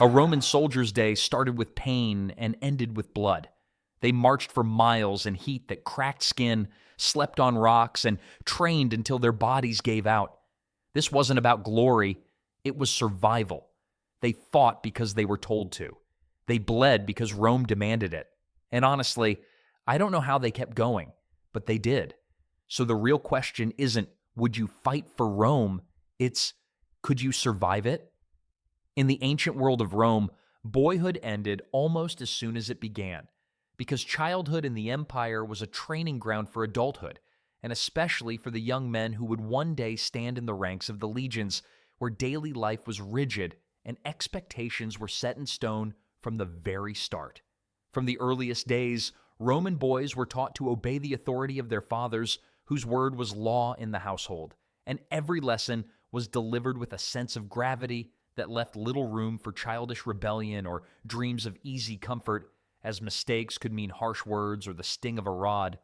A Roman soldier's day started with pain and ended with blood. They marched for miles in heat that cracked skin, slept on rocks, and trained until their bodies gave out. This wasn't about glory, it was survival. They fought because they were told to. They bled because Rome demanded it. And honestly, I don't know how they kept going, but they did. So the real question isn't, would you fight for Rome? It's, could you survive it? In the ancient world of Rome, boyhood ended almost as soon as it began, because childhood in the empire was a training ground for adulthood, and especially for the young men who would one day stand in the ranks of the legions, where daily life was rigid and expectations were set in stone from the very start. From the earliest days, Roman boys were taught to obey the authority of their fathers, whose word was law in the household, and every lesson was delivered with a sense of gravity that left little room for childish rebellion or dreams of easy comfort, as mistakes could mean harsh words or the sting of a rod,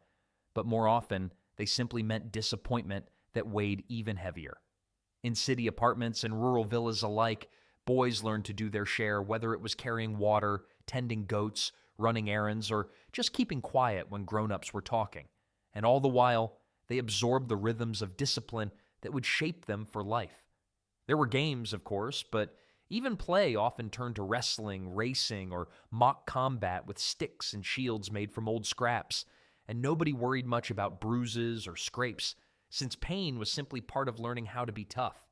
but more often they simply meant disappointment that weighed even heavier. In city apartments and rural villas alike, boys learned to do their share, whether it was carrying water, tending goats, running errands, or just keeping quiet when grown-ups were talking. And all the while, they absorbed the rhythms of discipline that would shape them for life. There were games, of course, but even play often turned to wrestling, racing, or mock combat with sticks and shields made from old scraps, and nobody worried much about bruises or scrapes, since pain was simply part of learning how to be tough.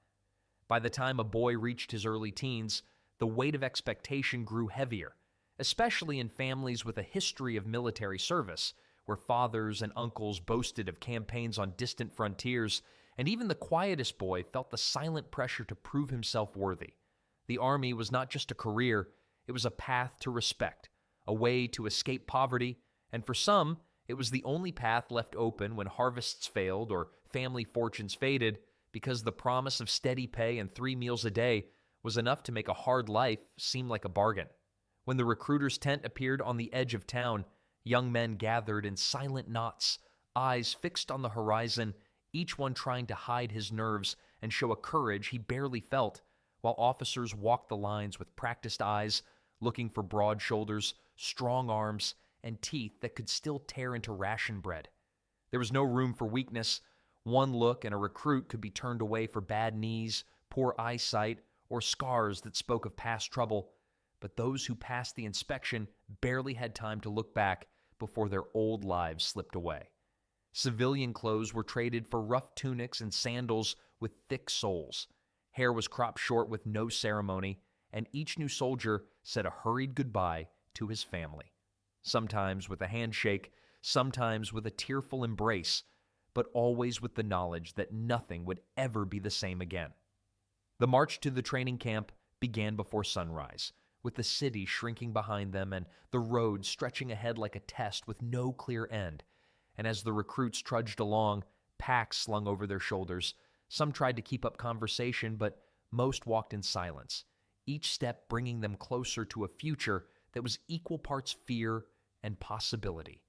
By the time a boy reached his early teens, the weight of expectation grew heavier, especially in families with a history of military service, where fathers and uncles boasted of campaigns on distant frontiers, and even the quietest boy felt the silent pressure to prove himself worthy. The army was not just a career, it was a path to respect, a way to escape poverty, and for some, it was the only path left open when harvests failed or family fortunes faded, because the promise of steady pay and 3 meals a day was enough to make a hard life seem like a bargain. When the recruiter's tent appeared on the edge of town, young men gathered in silent knots, eyes fixed on the horizon, each one trying to hide his nerves and show a courage he barely felt, while officers walked the lines with practiced eyes, looking for broad shoulders, strong arms, and teeth that could still tear into ration bread. There was no room for weakness. One look and a recruit could be turned away for bad knees, poor eyesight, or scars that spoke of past trouble, but those who passed the inspection barely had time to look back before their old lives slipped away. Civilian clothes were traded for rough tunics and sandals with thick soles. Hair was cropped short with no ceremony, and each new soldier said a hurried goodbye to his family. Sometimes with a handshake, sometimes with a tearful embrace, but always with the knowledge that nothing would ever be the same again. The march to the training camp began before sunrise, with the city shrinking behind them and the road stretching ahead like a test with no clear end. And as the recruits trudged along, packs slung over their shoulders, some tried to keep up conversation, but most walked in silence, each step bringing them closer to a future that was equal parts fear and possibility.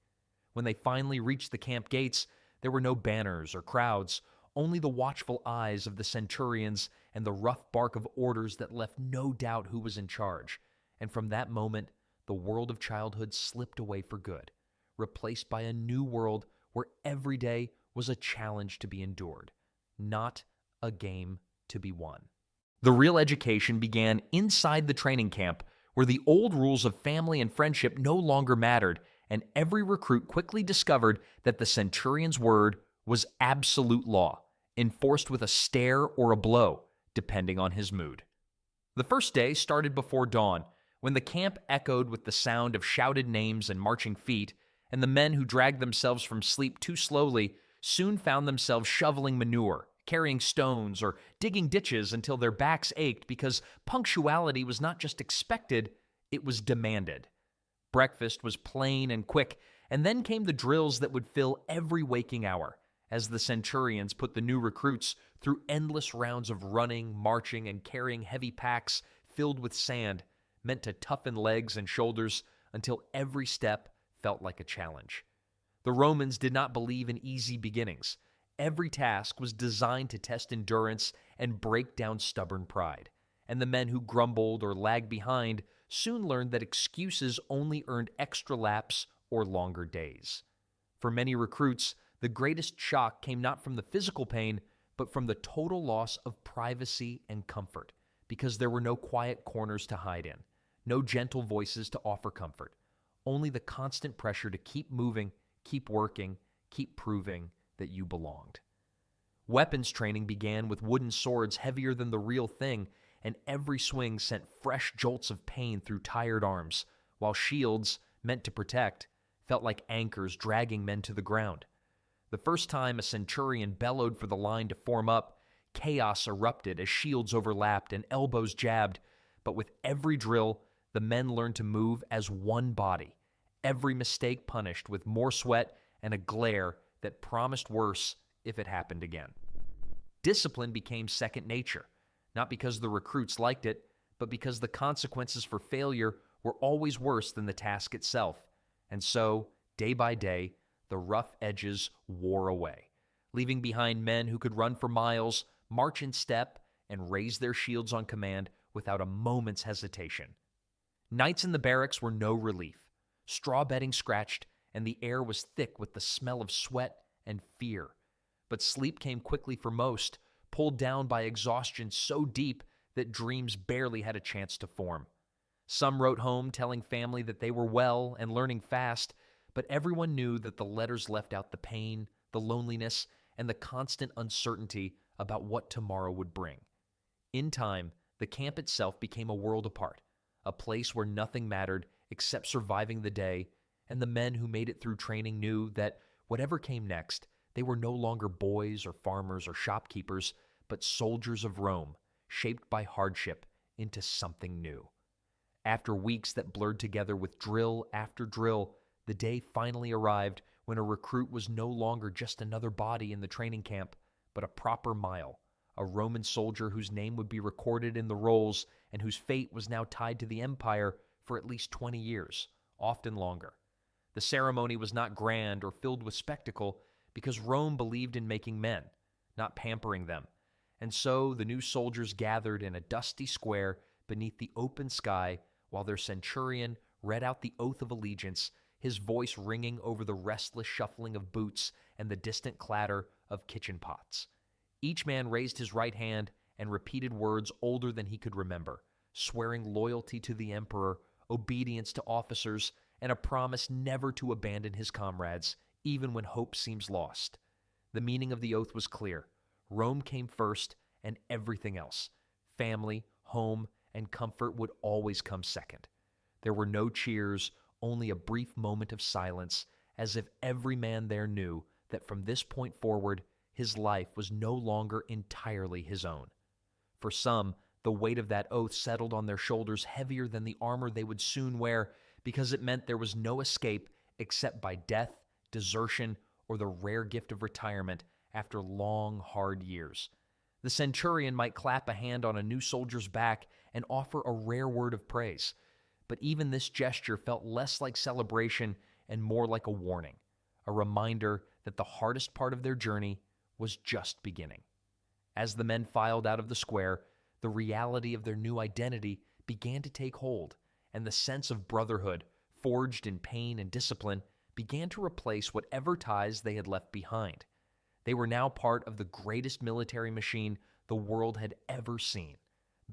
When they finally reached the camp gates, there were no banners or crowds, only the watchful eyes of the centurions and the rough bark of orders that left no doubt who was in charge. And from that moment, the world of childhood slipped away for good, replaced by a new world where every day was a challenge to be endured, not a game to be won. The real education began inside the training camp, where the old rules of family and friendship no longer mattered, and every recruit quickly discovered that the centurion's word was absolute law, enforced with a stare or a blow, depending on his mood. The first day started before dawn, when the camp echoed with the sound of shouted names and marching feet, and the men who dragged themselves from sleep too slowly soon found themselves shoveling manure, carrying stones, or digging ditches until their backs ached because punctuality was not just expected, it was demanded. Breakfast was plain and quick, and then came the drills that would fill every waking hour, as the centurions put the new recruits through endless rounds of running, marching, and carrying heavy packs filled with sand, meant to toughen legs and shoulders until every step felt like a challenge. The Romans did not believe in easy beginnings. Every task was designed to test endurance and break down stubborn pride. and the men who grumbled or lagged behind soon learned that excuses only earned extra laps or longer days. For many recruits, the greatest shock came not from the physical pain, but from the total loss of privacy and comfort, because there were no quiet corners to hide in, no gentle voices to offer comfort, only the constant pressure to keep moving, keep working, keep proving that you belonged. Weapons training began with wooden swords heavier than the real thing, and every swing sent fresh jolts of pain through tired arms, while shields, meant to protect, felt like anchors dragging men to the ground. The first time a centurion bellowed for the line to form up, chaos erupted as shields overlapped and elbows jabbed, but with every drill, the men learned to move as one body, every mistake punished with more sweat and a glare that promised worse if it happened again. Discipline became second nature, not because the recruits liked it, but because the consequences for failure were always worse than the task itself. And so, day by day, the rough edges wore away, leaving behind men who could run for miles, march in step, and raise their shields on command without a moment's hesitation. Nights in the barracks were no relief. Straw bedding scratched, and the air was thick with the smell of sweat and fear. But sleep came quickly for most, pulled down by exhaustion so deep that dreams barely had a chance to form. Some wrote home telling family that they were well and learning fast, but everyone knew that the letters left out the pain, the loneliness, and the constant uncertainty about what tomorrow would bring. In time, the camp itself became a world apart, a place where nothing mattered except surviving the day, and the men who made it through training knew that whatever came next, they were no longer boys or farmers or shopkeepers, but soldiers of Rome, shaped by hardship into something new. After weeks that blurred together with drill after drill, the day finally arrived when a recruit was no longer just another body in the training camp, but a proper mile, a Roman soldier whose name would be recorded in the rolls and whose fate was now tied to the empire for at least 20 years, often longer. The ceremony was not grand or filled with spectacle because Rome believed in making men, not pampering them. And so the new soldiers gathered in a dusty square beneath the open sky while their centurion read out the oath of allegiance, his voice ringing over the restless shuffling of boots and the distant clatter of kitchen pots. Each man raised his right hand and repeated words older than he could remember, swearing loyalty to the emperor, obedience to officers, and a promise never to abandon his comrades, even when hope seems lost. The meaning of the oath was clear. Rome came first, and everything else, family, home, and comfort, would always come second. There were no cheers, only a brief moment of silence, as if every man there knew that from this point forward, his life was no longer entirely his own. For some, the weight of that oath settled on their shoulders heavier than the armor they would soon wear, because it meant there was no escape except by death, desertion, or the rare gift of retirement after long, hard years. The centurion might clap a hand on a new soldier's back and offer a rare word of praise, but even this gesture felt less like celebration and more like a warning, a reminder that the hardest part of their journey was just beginning. As the men filed out of the square, the reality of their new identity began to take hold, and the sense of brotherhood, forged in pain and discipline, began to replace whatever ties they had left behind. They were now part of the greatest military machine the world had ever seen,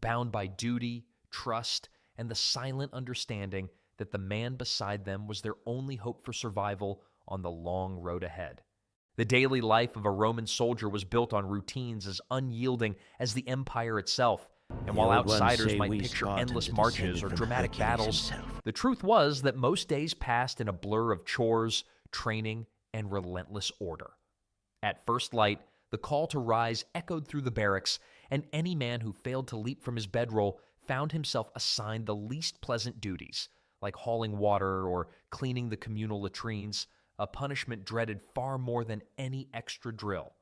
bound by duty, trust, and the silent understanding that the man beside them was their only hope for survival on the long road ahead. The daily life of a Roman soldier was built on routines as unyielding as the empire itself, and while outsiders might picture endless marches or dramatic battles, the truth was that most days passed in a blur of chores, training, and relentless order. At first light, the call to rise echoed through the barracks, and any man who failed to leap from his bedroll found himself assigned the least pleasant duties, like hauling water or cleaning the communal latrines, a punishment dreaded far more than any extra drill.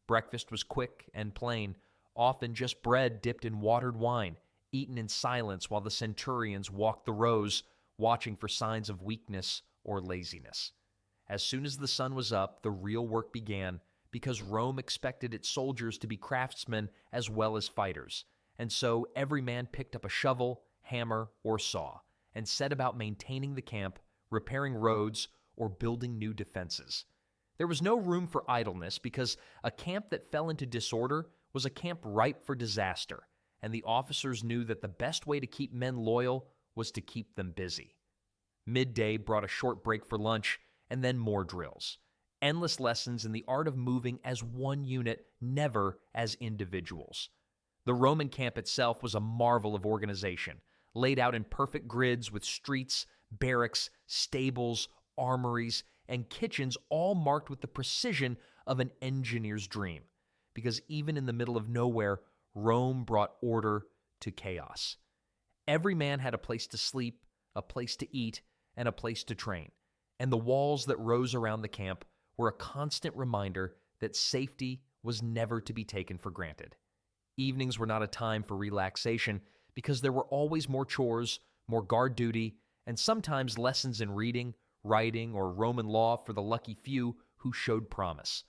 Breakfast was quick and plain, often just bread dipped in watered wine, eaten in silence while the centurions walked the rows, watching for signs of weakness or laziness. As soon as the sun was up, the real work began, because Rome expected its soldiers to be craftsmen as well as fighters, And so every man picked up a shovel, hammer, or saw and set about maintaining the camp, repairing roads, or building new defenses. There was no room for idleness because a camp that fell into disorder was a camp ripe for disaster, and the officers knew that the best way to keep men loyal was to keep them busy. Midday brought a short break for lunch, and then more drills. Endless lessons in the art of moving as one unit, never as individuals. The Roman camp itself was a marvel of organization, laid out in perfect grids with streets, barracks, stables, armories, and kitchens all marked with the precision of an engineer's dream. Because even in the middle of nowhere, Rome brought order to chaos. Every man had a place to sleep, a place to eat, and a place to train. And the walls that rose around the camp were a constant reminder that safety was never to be taken for granted. Evenings were not a time for relaxation because there were always more chores, more guard duty, and sometimes lessons in reading, writing, or Roman law for the lucky few who showed promise.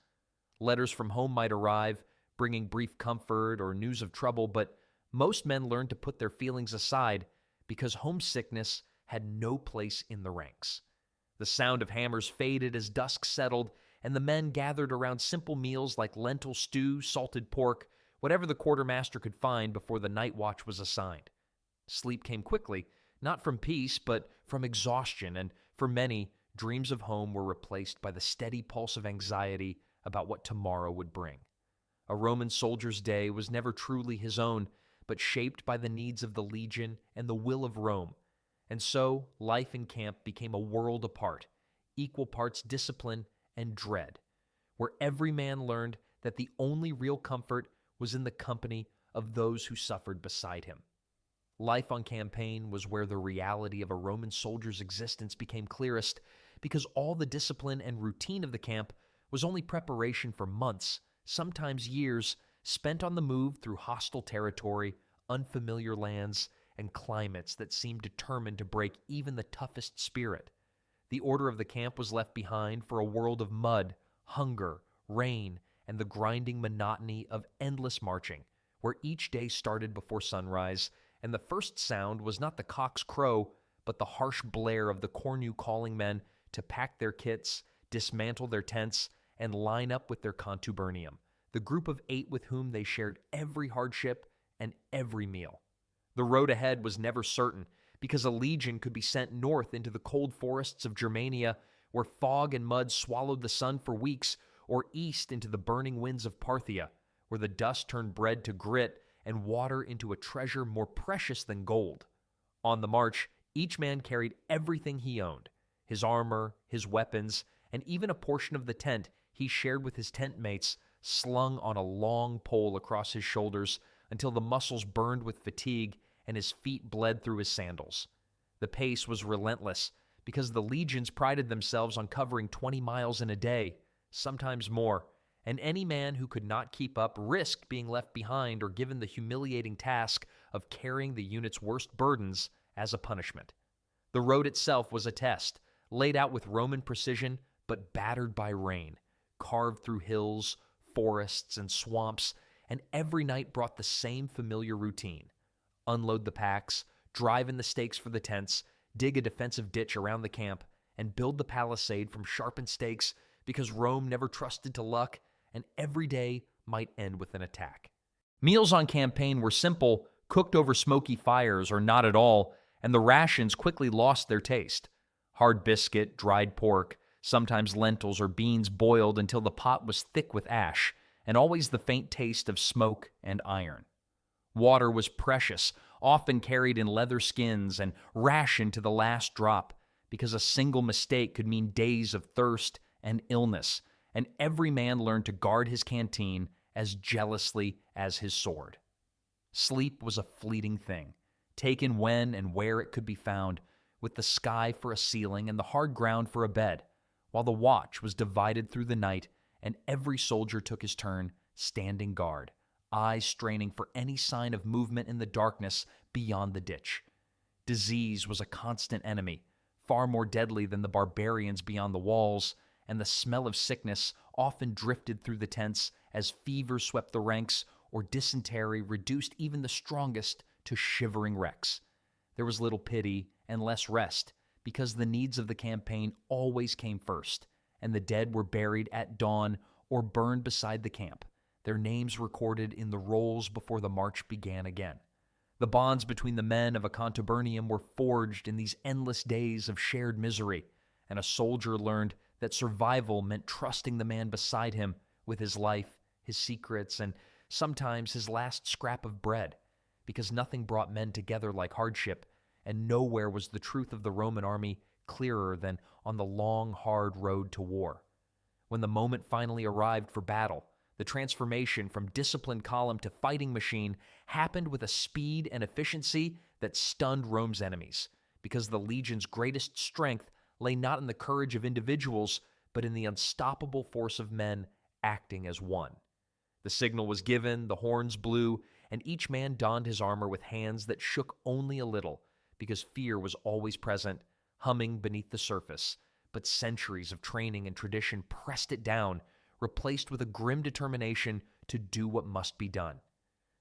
Letters from home might arrive, bringing brief comfort or news of trouble, but most men learned to put their feelings aside because homesickness had no place in the ranks. The sound of hammers faded as dusk settled, and the men gathered around simple meals like lentil stew, salted pork, whatever the quartermaster could find before the night watch was assigned. Sleep came quickly, not from peace, but from exhaustion, and for many, dreams of home were replaced by the steady pulse of anxiety about what tomorrow would bring. A Roman soldier's day was never truly his own, but shaped by the needs of the legion and the will of Rome. And so, life in camp became a world apart, equal parts discipline and dread, where every man learned that the only real comfort was in the company of those who suffered beside him. Life on campaign was where the reality of a Roman soldier's existence became clearest, because all the discipline and routine of the camp was only preparation for months, sometimes years, spent on the move through hostile territory, unfamiliar lands, and climates that seemed determined to break even the toughest spirit. The order of the camp was left behind for a world of mud, hunger, rain, and the grinding monotony of endless marching, where each day started before sunrise, and the first sound was not the cock's crow, but the harsh blare of the cornu calling men to pack their kits, dismantle their tents, and line up with their contubernum, the group of 8 with whom they shared every hardship and every meal. The road ahead was never certain, because a legion could be sent north into the cold forests of Germania, where fog and mud swallowed the sun for weeks, or east into the burning winds of Parthia, where the dust turned bread to grit and water into a treasure more precious than gold. On the march, each man carried everything he owned, his armor, his weapons, and even a portion of the tent he shared with his tent mates, slung on a long pole across his shoulders until the muscles burned with fatigue and his feet bled through his sandals. The pace was relentless because the legions prided themselves on covering 20 miles in a day, sometimes more, and any man who could not keep up risked being left behind or given the humiliating task of carrying the unit's worst burdens as a punishment. The road itself was a test, laid out with Roman precision but battered by rain, carved through hills, forests, and swamps, and every night brought the same familiar routine. Unload the packs, drive in the stakes for the tents, dig a defensive ditch around the camp, and build the palisade from sharpened stakes because Rome never trusted to luck, and every day might end with an attack. Meals on campaign were simple, cooked over smoky fires or not at all, and the rations quickly lost their taste. Hard biscuit, dried pork, sometimes lentils or beans boiled until the pot was thick with ash, and always the faint taste of smoke and iron. Water was precious, often carried in leather skins and rationed to the last drop, because a single mistake could mean days of thirst and illness, and every man learned to guard his canteen as jealously as his sword. Sleep was a fleeting thing, taken when and where it could be found, with the sky for a ceiling and the hard ground for a bed, while the watch was divided through the night and every soldier took his turn standing guard, eyes straining for any sign of movement in the darkness beyond the ditch. Disease was a constant enemy, far more deadly than the barbarians beyond the walls, and the smell of sickness often drifted through the tents as fever swept the ranks or dysentery reduced even the strongest to shivering wrecks. There was little pity and less rest, because the needs of the campaign always came first, and the dead were buried at dawn or burned beside the camp, their names recorded in the rolls before the march began again. The bonds between the men of a contubernium were forged in these endless days of shared misery, and a soldier learned that survival meant trusting the man beside him with his life, his secrets, and sometimes his last scrap of bread, because nothing brought men together like hardship, and nowhere was the truth of the Roman army clearer than on the long, hard road to war. When the moment finally arrived for battle, the transformation from disciplined column to fighting machine happened with a speed and efficiency that stunned Rome's enemies, because the legion's greatest strength lay not in the courage of individuals, but in the unstoppable force of men acting as one. The signal was given, the horns blew, and each man donned his armor with hands that shook only a little, because fear was always present, humming beneath the surface, but centuries of training and tradition pressed it down, replaced with a grim determination to do what must be done.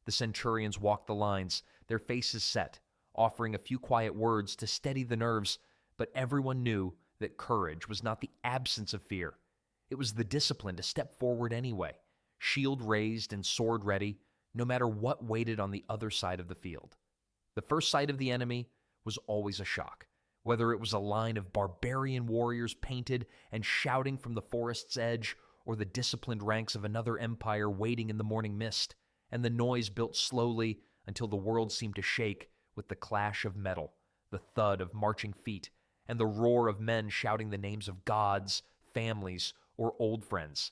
The centurions walked the lines, their faces set, offering a few quiet words to steady the nerves, but everyone knew that courage was not the absence of fear. It was the discipline to step forward anyway, shield raised and sword ready, no matter what waited on the other side of the field. The first sight of the enemy was always a shock, whether it was a line of barbarian warriors painted and shouting from the forest's edge, or the disciplined ranks of another empire waiting in the morning mist, and the noise built slowly until the world seemed to shake with the clash of metal, the thud of marching feet, and the roar of men shouting the names of gods, families, or old friends.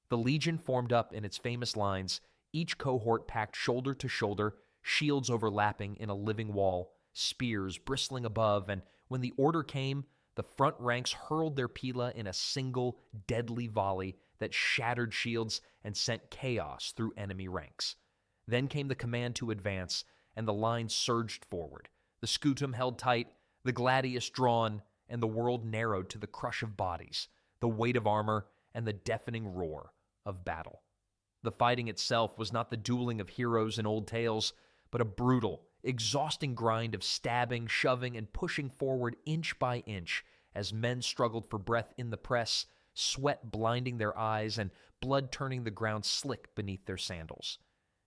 The legion formed up in its famous lines, each cohort packed shoulder to shoulder, shields overlapping in a living wall, spears bristling above, and when the order came, the front ranks hurled their pila in a single deadly volley that shattered shields and sent chaos through enemy ranks. Then came the command to advance, and the line surged forward, the scutum held tight, the gladius drawn, and the world narrowed to the crush of bodies, the weight of armor, and the deafening roar of battle. The fighting itself was not the dueling of heroes in old tales, but a brutal, exhausting grind of stabbing, shoving, and pushing forward inch by inch as men struggled for breath in the press, sweat blinding their eyes and blood turning the ground slick beneath their sandals.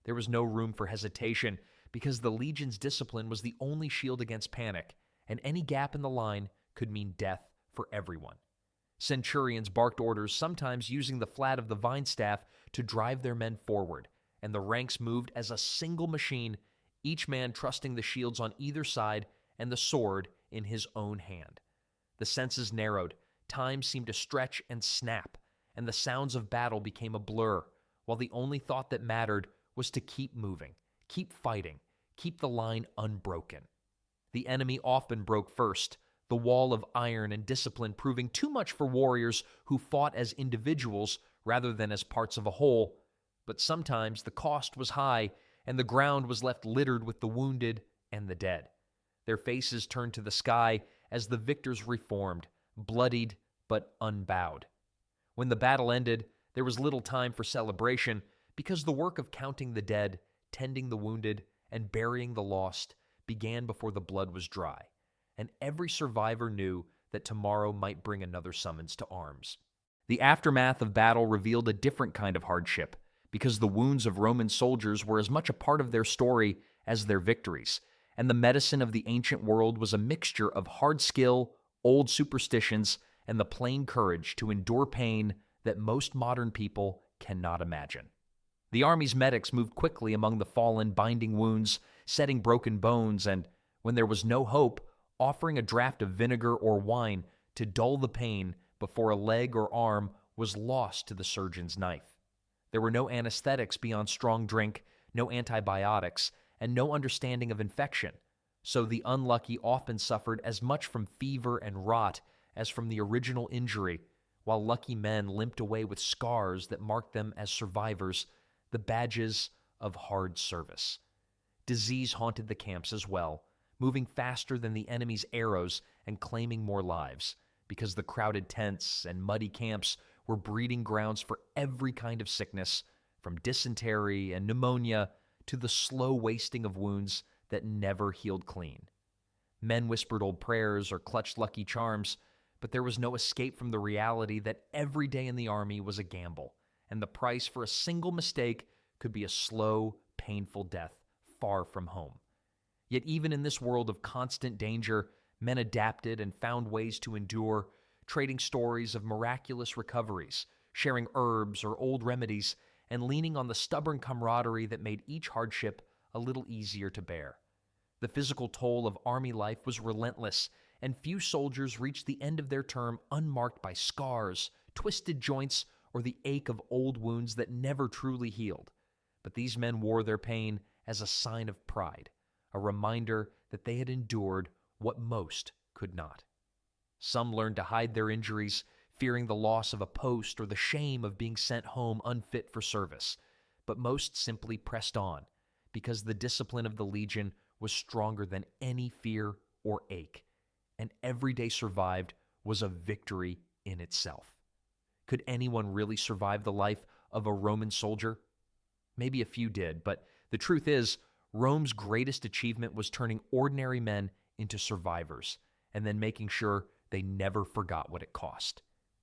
There was no room for hesitation, because the legion's discipline was the only shield against panic, and any gap in the line could mean death for everyone. Centurions barked orders, sometimes using the flat of the vine staff to drive their men forward, and the ranks moved as a single machine, each man trusting the shields on either side and the sword in his own hand. The senses narrowed, time seemed to stretch and snap, and the sounds of battle became a blur, while the only thought that mattered was to keep moving, keep fighting, keep the line unbroken. The enemy often broke first, the wall of iron and discipline proving too much for warriors who fought as individuals rather than as parts of a whole, but sometimes the cost was high, and the ground was left littered with the wounded and the dead. Their faces turned to the sky as the victors reformed, bloodied but unbowed. When the battle ended, there was little time for celebration, because the work of counting the dead, tending the wounded, and burying the lost began before the blood was dry, and every survivor knew that tomorrow might bring another summons to arms. The aftermath of battle revealed a different kind of hardship, because the wounds of Roman soldiers were as much a part of their story as their victories, and the medicine of the ancient world was a mixture of hard skill, old superstitions, and the plain courage to endure pain that most modern people cannot imagine. The army's medics moved quickly among the fallen, binding wounds, setting broken bones, and, when there was no hope, offering a draught of vinegar or wine to dull the pain before a leg or arm was lost to the surgeon's knife. There were no anesthetics beyond strong drink, no antibiotics, and no understanding of infection, so the unlucky often suffered as much from fever and rot as from the original injury, while lucky men limped away with scars that marked them as survivors, the badges of hard service. Disease haunted the camps as well, moving faster than the enemy's arrows and claiming more lives, because the crowded tents and muddy camps were breeding grounds for every kind of sickness, from dysentery and pneumonia to the slow wasting of wounds that never healed clean. Men whispered old prayers or clutched lucky charms, but there was no escape from the reality that every day in the army was a gamble, and the price for a single mistake could be a slow, painful death far from home. Yet even in this world of constant danger, men adapted and found ways to endure, trading stories of miraculous recoveries, sharing herbs or old remedies, and leaning on the stubborn camaraderie that made each hardship a little easier to bear. The physical toll of army life was relentless, and few soldiers reached the end of their term unmarked by scars, twisted joints, or the ache of old wounds that never truly healed. But these men wore their pain as a sign of pride, a reminder that they had endured what most could not. Some learned to hide their injuries, fearing the loss of a post or the shame of being sent home unfit for service. But most simply pressed on, because the discipline of the Legion was stronger than any fear or ache, and every day survived was a victory in itself. Could anyone really survive the life of a Roman soldier? Maybe a few did, but the truth is, Rome's greatest achievement was turning ordinary men into survivors, and then making sure they never forgot what it cost.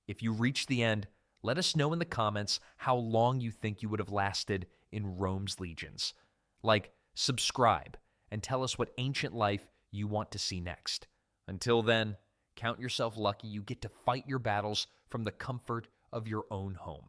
If you reach the end, let us know in the comments how long you think you would have lasted in Rome's legions. Subscribe, and tell us what ancient life you want to see next. Until then, count yourself lucky you get to fight your battles from the comfort of your own home.